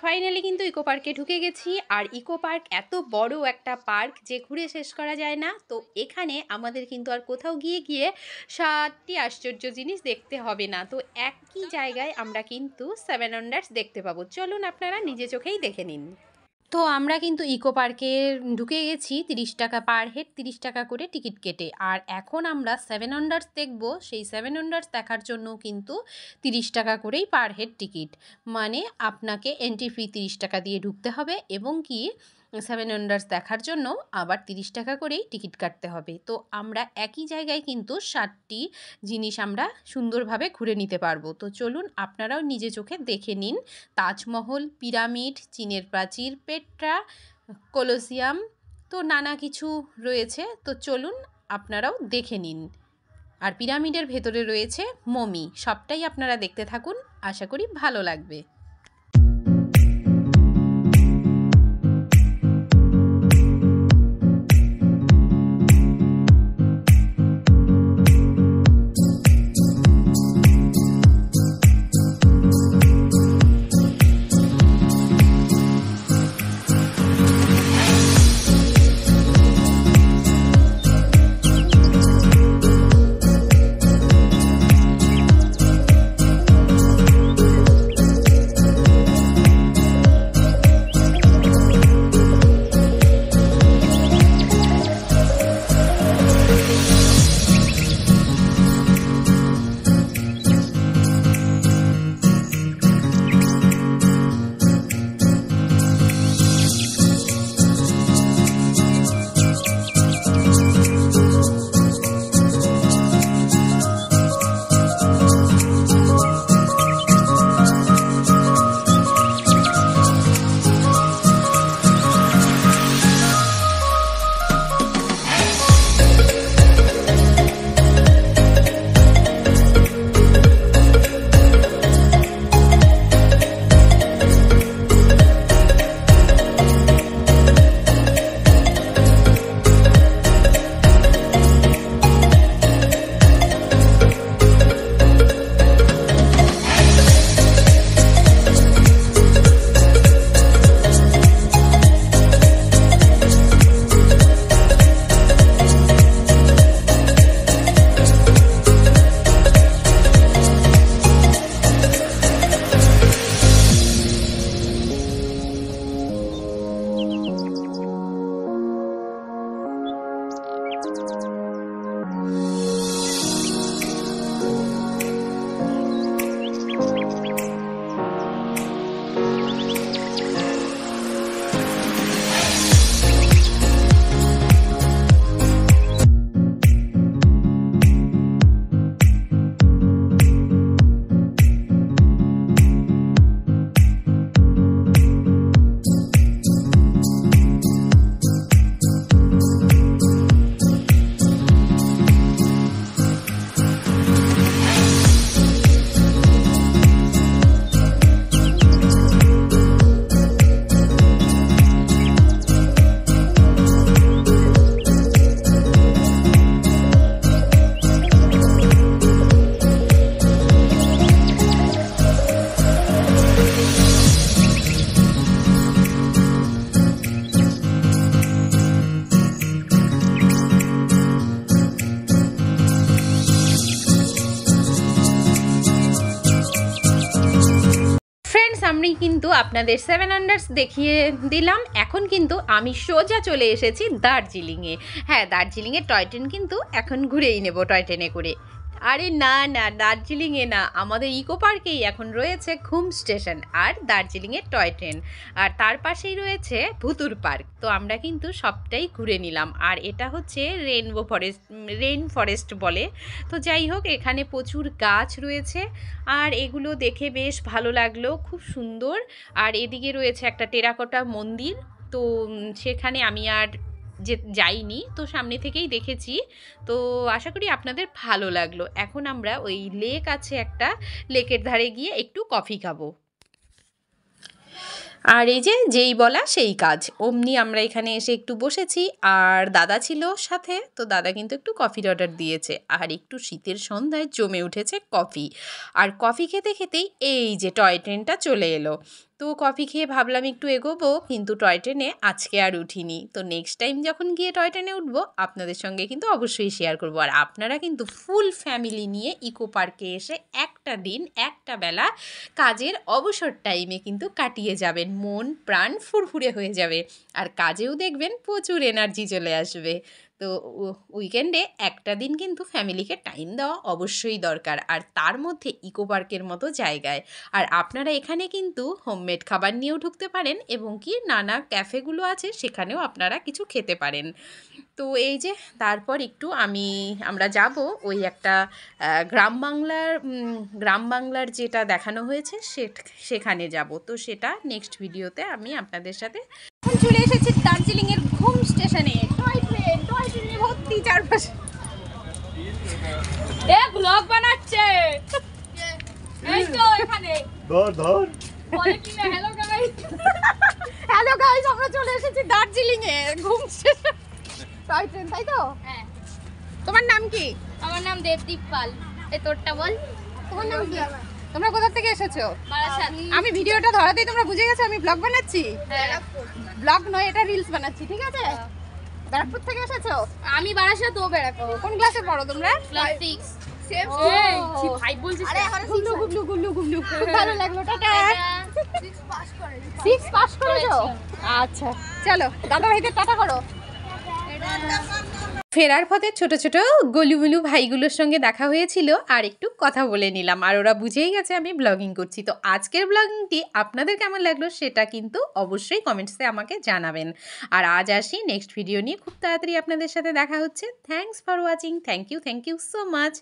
Finally কিন্তু eco পার্কে ঢুকে গেছি। আর ইকো পার্ক এত বড় একটা পার্ক যে ঘুরে শেষ করা যায় না। তো এখানে আমাদের কিন্তু আর কোথাও গিয়ে গিয়ে 7টি আশ্চর্য জিনিস দেখতে হবে না। তো একই জায়গায় আমরা কিন্তু 7 ওয়ান্ডার্স দেখতে পাবো। চলুন আপনারা নিজে চোখেই দেখে নিন। তো আমরা কিন্তু ইকো পার্কে ঢুকে গেছি 30 টাকা পার হেড, 30 টাকা করে টিকিট কেটে। আর এখন আমরা 7 ওয়ান্ডার্স দেখব। সেই 7 ওয়ান্ডার্স দেখার জন্য কিন্তু 30 টাকা করেই পার হেড টিকিট, মানে আপনাকে এন্ট্রি ফি 30 টাকা দিয়ে ঢুকতে হবে এবং কি 7 ওয়ান্ডার্স দেখার জন্য আবার 30 টাকা করেই টিকিট কাটতে হবে। তো আমরা একই জায়গায় কিন্তু 7টি জিনিস আমরা সুন্দরভাবে ঘুরে নিতে পারবো। তো চলুন আপনারাও নিজে চোখে দেখে নিন। তাজমহল, পিরামিড, চীনের প্রাচীর, পেট্রা, কলোসিয়াম, তো নানা কিছু রয়েছে। তো চলুন আপনারাও দেখে নিন। আর পিরামিডের ভেতরে রয়েছে মমি। সবটাই আপনারা দেখতে থাকুন, আশা করি ভালো লাগবে। আমি কিন্তু আপনাদের 7 ওয়ান্ডার্স দেখিয়ে দিলাম। এখন কিন্তু আমি সোজা চলে এসেছি দার্জিলিংয়ে। হ্যাঁ, দার্জিলিংয়ের টয় ট্রেন কিন্তু এখন ঘুরেই নেব টয় ট্রেনে করে। আরে না না, দার্জিলিংয়ে না, আমাদের ইকো পার্কেই এখন রয়েছে ঘুম স্টেশন আর দার্জিলিংয়ের টয় ট্রেন। আর তার পাশেই রয়েছে ভুতুর পার্ক। তো আমরা কিন্তু সবটাই ঘুরে নিলাম। আর এটা হচ্ছে রেইন ফরেস্ট বলে। তো যাই হোক, এখানে প্রচুর গাছ রয়েছে আর এগুলো দেখে বেশ ভালো লাগলো, খুব সুন্দর। আর এদিকে রয়েছে একটা টেরাকোটা মন্দির। তো সেখানে আমি আর যাইনি, তো সামনে থেকেই দেখেছি। তো আশা করি আপনাদের ভালো লাগলো। এখন আমরা ওই লেক আছে একটা, লেকের ধারে গিয়ে একটু কফি খাবো। আর এই যেই বলা সেই কাজ, অমনি আমরা এখানে এসে একটু বসেছি। আর দাদা ছিল সাথে, তো দাদা কিন্তু একটু কফির অর্ডার দিয়েছে। আর একটু শীতের সন্ধ্যায় জমে উঠেছে কফি। আর কফি খেতে খেতেই এই যে টয় ট্রেনটা চলে এলো। তো কফি খেয়ে ভাবলাম একটু এগোবো, কিন্তু টয় ট্রেনে আজকে আর উঠিনি। তো নেক্সট টাইম যখন গিয়ে টয় ট্রেনে উঠবো আপনাদের সঙ্গে কিন্তু অবশ্যই শেয়ার করবো। আর আপনারা কিন্তু ফুল ফ্যামিলি নিয়ে ইকো পার্কে এসে একটা দিন একটা বেলা কাজের অবসর টাইমে কিন্তু কাটিয়ে যাবেন, মন প্রাণ ফুরফুরে হয়ে যাবে, আর কাজেও দেখবেন প্রচুর এনার্জি চলে আসবে। তো উইকেন্ডে একটা দিন কিন্তু ফ্যামিলিকে টাইম দেওয়া অবশ্যই দরকার, আর তার মধ্যে ইকো পার্কের মতো জায়গায়। আর আপনারা এখানে কিন্তু হোমমেড খাবার নিয়েও ঢুকতে পারেন, এবং কি নানা ক্যাফেগুলো আছে সেখানেও আপনারা কিছু খেতে পারেন। তো এই যে তারপর একটু আমরা যাব ওই একটা গ্রাম বাংলার যেটা দেখানো হয়েছে সেখানে যাব। তো সেটা নেক্সট ভিডিওতে আমি আপনাদের সাথে। এখন চলে এসেছি দার্জিলিংয়ের ঘুম স্টেশনে। টয় ট্রেনে ভর্তি চারপাশে। ব্লগ বানাচ্ছে এই তো এখানে। ধর হ্যালো গাইস, আমরা চলে এসেছি দার্জিলিংয়ে ঘুম স্টেশন টয় ট্রেন, তাই তো? হ্যাঁ। তোমার নাম কি? আমার নাম দেবদীপ পাল। এই তোরটা বল। তোমার নাম কি? তোমরা কোথা থেকে এসেছো? বারাসাত। আমি ভিডিওটা ধরাতেই তোমরা বুঝে গেছো আমি ব্লগ বানাচ্ছি। ব্লগ নয়, এটা রিলস বানাচ্ছি, ঠিক আছে? ব্যারাকপুর থেকে এসেছো? আমি বারাসাত, ও ব্যারাকপুর। কোন ক্লাসে পড়ো তোমরা? ক্লাস 6। সেম। কি ভাই বলছিস? আরে গুবলু ভালো লাগলো, টাটা। 6 পাস করেছো? আচ্ছা চলো দাদা ভাইদের টাটা করো। ফেরার পথে ছোট ছোট গলুমুলু ভাইগুলোর সঙ্গে দেখা হয়েছিল, আর একটু কথা বলে নিলাম, আর ওরা বুঝেই গেছে আমি ব্লগিং করছি। তো আজকের ব্লগিংটি আপনাদের কেমন লাগলো সেটা কিন্তু অবশ্যই কমেন্টসে আমাকে জানাবেন। আর আজ আসি নেক্সট ভিডিও নিয়ে, খুব তাড়াতাড়ি আপনাদের সাথে দেখা হচ্ছে। Thanks for watching. Thank you so much.